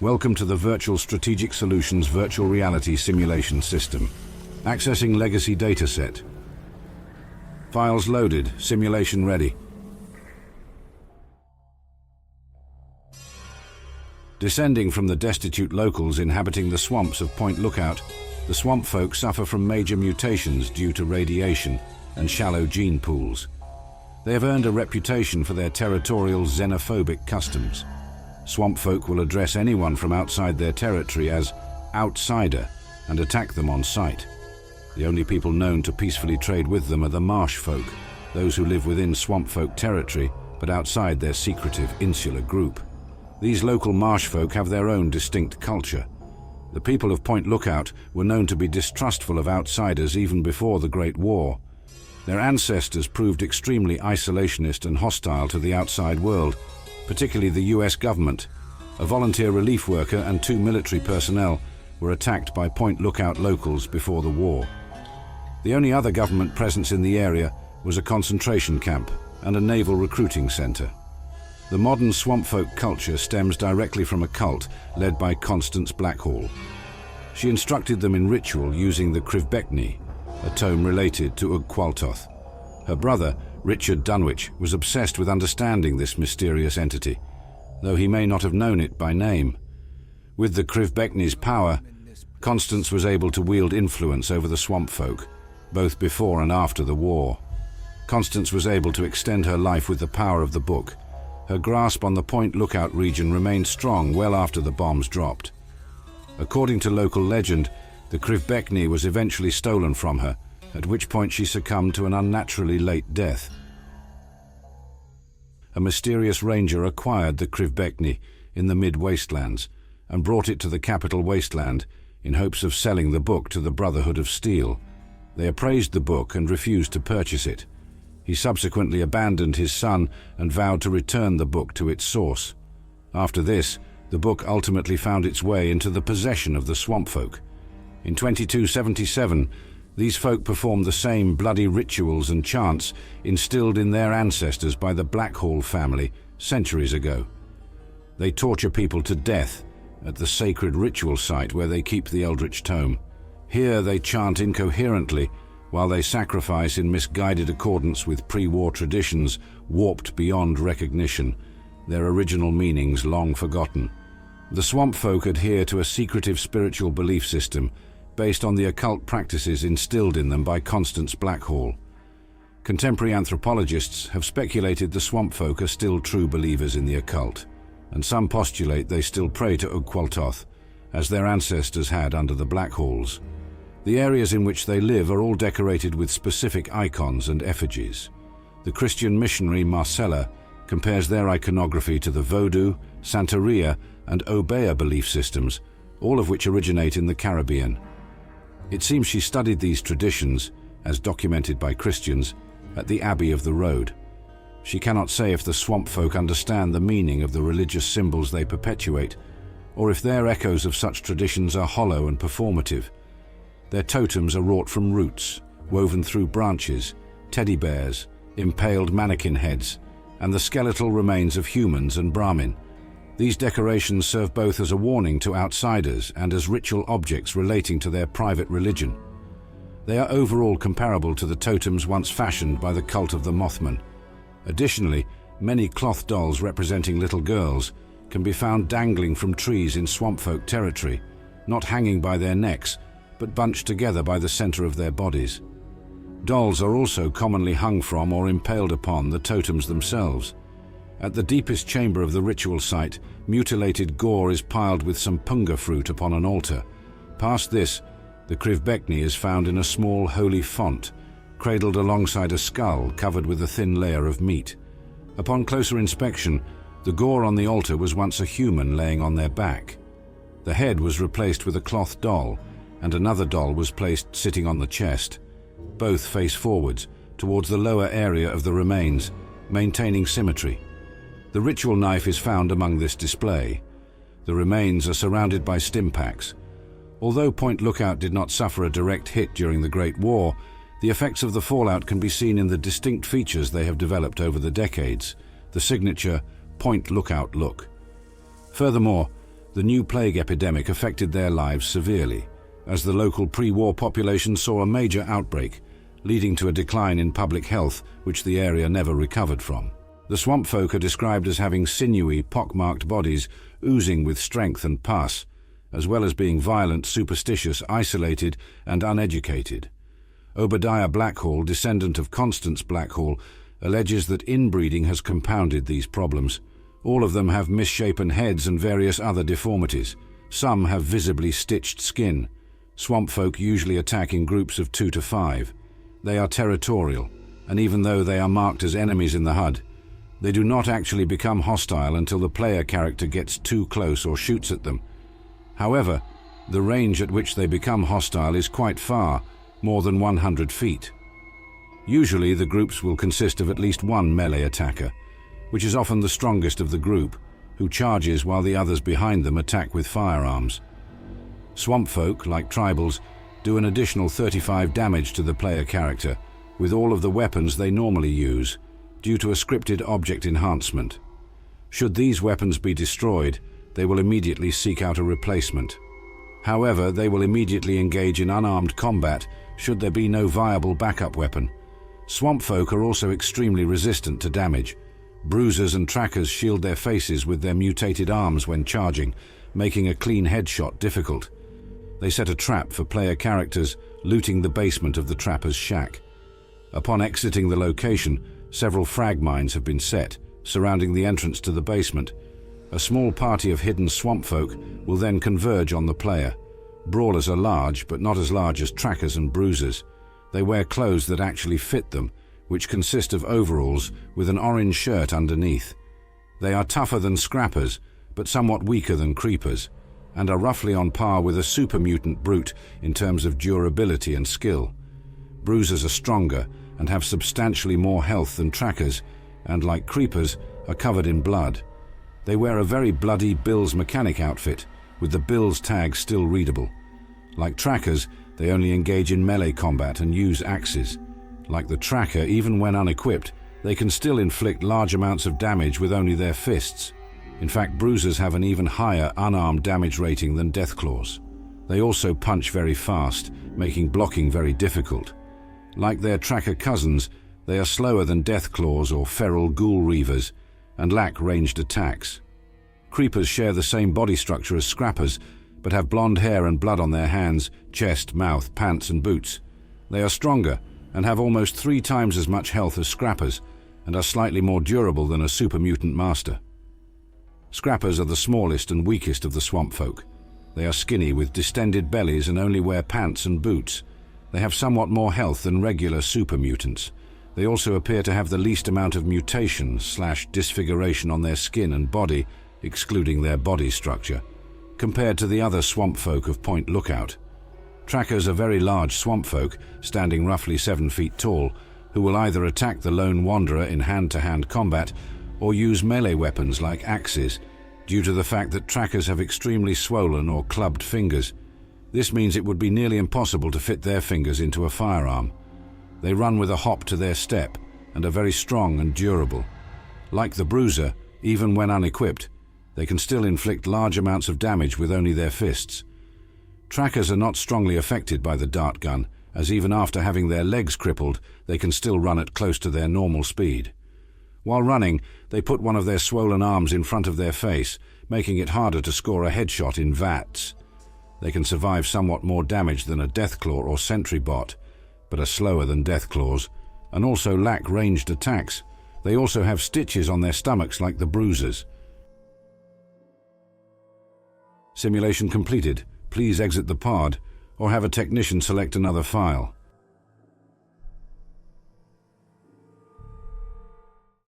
Welcome to the Virtual Strategic Solutions Virtual Reality Simulation System. Accessing Legacy Dataset. Files loaded. Simulation ready. Descending from the destitute locals inhabiting the swamps of Point Lookout, the Swampfolk suffer from major mutations due to radiation and shallow gene pools. They have earned a reputation for their territorial xenophobic customs. Swampfolk will address anyone from outside their territory as outsider and attack them on sight. The only people known to peacefully trade with them are the marsh folk, those who live within Swampfolk territory but outside their secretive insular group. These local marsh folk have their own distinct culture. The people of Point Lookout were known to be distrustful of outsiders even before the Great War. Their ancestors proved extremely isolationist and hostile to the outside world, particularly the US government. A volunteer relief worker and 2 military personnel were attacked by Point Lookout locals before the war. The only other government presence in the area was a concentration camp and a naval recruiting center. The modern Swampfolk culture stems directly from a cult led by Constance Blackhall. She instructed them in ritual using the Krivbekni, a tome related to Ugqualtoth. Her brother, Richard Dunwich, was obsessed with understanding this mysterious entity, though he may not have known it by name. With the Krivbekni's power, Constance was able to wield influence over the Swampfolk, both before and after the war. Constance was able to extend her life with the power of the book. Her grasp on the Point Lookout region remained strong well after the bombs dropped. According to local legend, the Krivbekni was eventually stolen from her, at which point she succumbed to an unnaturally late death. A mysterious ranger acquired the Krivbekni in the mid-wastelands and brought it to the capital wasteland in hopes of selling the book to the Brotherhood of Steel. They appraised the book and refused to purchase it. He subsequently abandoned his son and vowed to return the book to its source. After this, the book ultimately found its way into the possession of the Swampfolk. In 2277, these folk performed the same bloody rituals and chants instilled in their ancestors by the Blackhall family centuries ago. They torture people to death at the sacred ritual site where they keep the Eldritch Tome. Here they chant incoherently while they sacrifice in misguided accordance with pre-war traditions warped beyond recognition, their original meanings long forgotten. The Swampfolk adhere to a secretive spiritual belief system based on the occult practices instilled in them by Constance Blackhall. Contemporary anthropologists have speculated the Swampfolk are still true believers in the occult, and some postulate they still pray to Ugqualtoth, as their ancestors had under the Blackhalls. The areas in which they live are all decorated with specific icons and effigies. The Christian missionary Marcella compares their iconography to the Vodou, Santeria, and Obeah belief systems, all of which originate in the Caribbean. It seems she studied these traditions, as documented by Christians, at the Abbey of the Road. She cannot say if the Swampfolk understand the meaning of the religious symbols they perpetuate, or if their echoes of such traditions are hollow and performative. Their totems are wrought from roots, woven through branches, teddy bears, impaled mannequin heads, and the skeletal remains of humans and Brahmin. These decorations serve both as a warning to outsiders and as ritual objects relating to their private religion. They are overall comparable to the totems once fashioned by the cult of the Mothman. Additionally, many cloth dolls representing little girls can be found dangling from trees in Swampfolk territory, not hanging by their necks, but bunched together by the center of their bodies. Dolls are also commonly hung from or impaled upon the totems themselves. At the deepest chamber of the ritual site, mutilated gore is piled with some punga fruit upon an altar. Past this, the Krivbekni is found in a small holy font, cradled alongside a skull covered with a thin layer of meat. Upon closer inspection, the gore on the altar was once a human laying on their back. The head was replaced with a cloth doll, and another doll was placed sitting on the chest. Both face forwards, towards the lower area of the remains, maintaining symmetry. The ritual knife is found among this display. The remains are surrounded by stimpaks. Although Point Lookout did not suffer a direct hit during the Great War, the effects of the fallout can be seen in the distinct features they have developed over the decades, the signature Point Lookout look. Furthermore, The new plague epidemic affected their lives severely, as the local pre-war population saw a major outbreak, leading to a decline in public health which the area never recovered from. The Swampfolk are described as having sinewy, pockmarked bodies oozing with strength and pus, as well as being violent, superstitious, isolated, and uneducated. Obadiah Blackhall, descendant of Constance Blackhall, alleges that inbreeding has compounded these problems. All of them have misshapen heads and various other deformities. Some have visibly stitched skin. Swampfolk usually attack in groups of 2 to 5. They are territorial, and even though they are marked as enemies in the HUD, they do not actually become hostile until the player character gets too close or shoots at them. However, the range at which they become hostile is quite far, more than 100 feet. Usually the groups will consist of at least one melee attacker, which is often the strongest of the group, who charges while the others behind them attack with firearms. Swampfolk, like tribals, do an additional 35 damage to the player character, with all of the weapons they normally use, due to a scripted object enhancement. Should these weapons be destroyed, they will immediately seek out a replacement. However, they will immediately engage in unarmed combat should there be no viable backup weapon. Swampfolk are also extremely resistant to damage. Bruisers and trackers shield their faces with their mutated arms when charging, making a clean headshot difficult. They set a trap for player characters, looting the basement of the trapper's shack. Upon exiting the location, several frag mines have been set, surrounding the entrance to the basement. A small party of hidden Swampfolk will then converge on the player. Brawlers are large, but not as large as trackers and bruisers. They wear clothes that actually fit them, which consist of overalls with an orange shirt underneath. They are tougher than scrappers, but somewhat weaker than creepers, and are roughly on par with a super mutant brute in terms of durability and skill. Bruisers are stronger and have substantially more health than trackers, and like creepers, are covered in blood. They wear a very bloody Bill's mechanic outfit, with the Bill's tag still readable. Like trackers, they only engage in melee combat and use axes. Like the tracker, even when unequipped, they can still inflict large amounts of damage with only their fists. In fact, bruisers have an even higher unarmed damage rating than Deathclaws. They also punch very fast, making blocking very difficult. Like their tracker cousins, they are slower than Deathclaws or feral ghoul reavers, and lack ranged attacks. Creepers share the same body structure as scrappers, but have blonde hair and blood on their hands, chest, mouth, pants, and boots. They are stronger and have almost 3 times as much health as scrappers, and are slightly more durable than a super mutant master. Scrappers are the smallest and weakest of the Swampfolk. They are skinny with distended bellies and only wear pants and boots. They have somewhat more health than regular super mutants. They also appear to have the least amount of mutation/disfiguration on their skin and body, excluding their body structure, compared to the other Swampfolk of Point Lookout. Trackers are very large Swampfolk, standing roughly 7 feet tall, who will either attack the lone wanderer in hand-to-hand combat or use melee weapons like axes, due to the fact that trackers have extremely swollen or clubbed fingers. This means it would be nearly impossible to fit their fingers into a firearm. They run with a hop to their step and are very strong and durable. Like the bruiser, even when unequipped, they can still inflict large amounts of damage with only their fists. Trackers are not strongly affected by the dart gun, as even after having their legs crippled, they can still run at close to their normal speed. While running, they put one of their swollen arms in front of their face, making it harder to score a headshot in VATS. They can survive somewhat more damage than a Deathclaw or Sentry bot, but are slower than Deathclaws, and also lack ranged attacks. They also have stitches on their stomachs like the bruisers. Simulation completed. Please exit the pod, or have a technician select another file.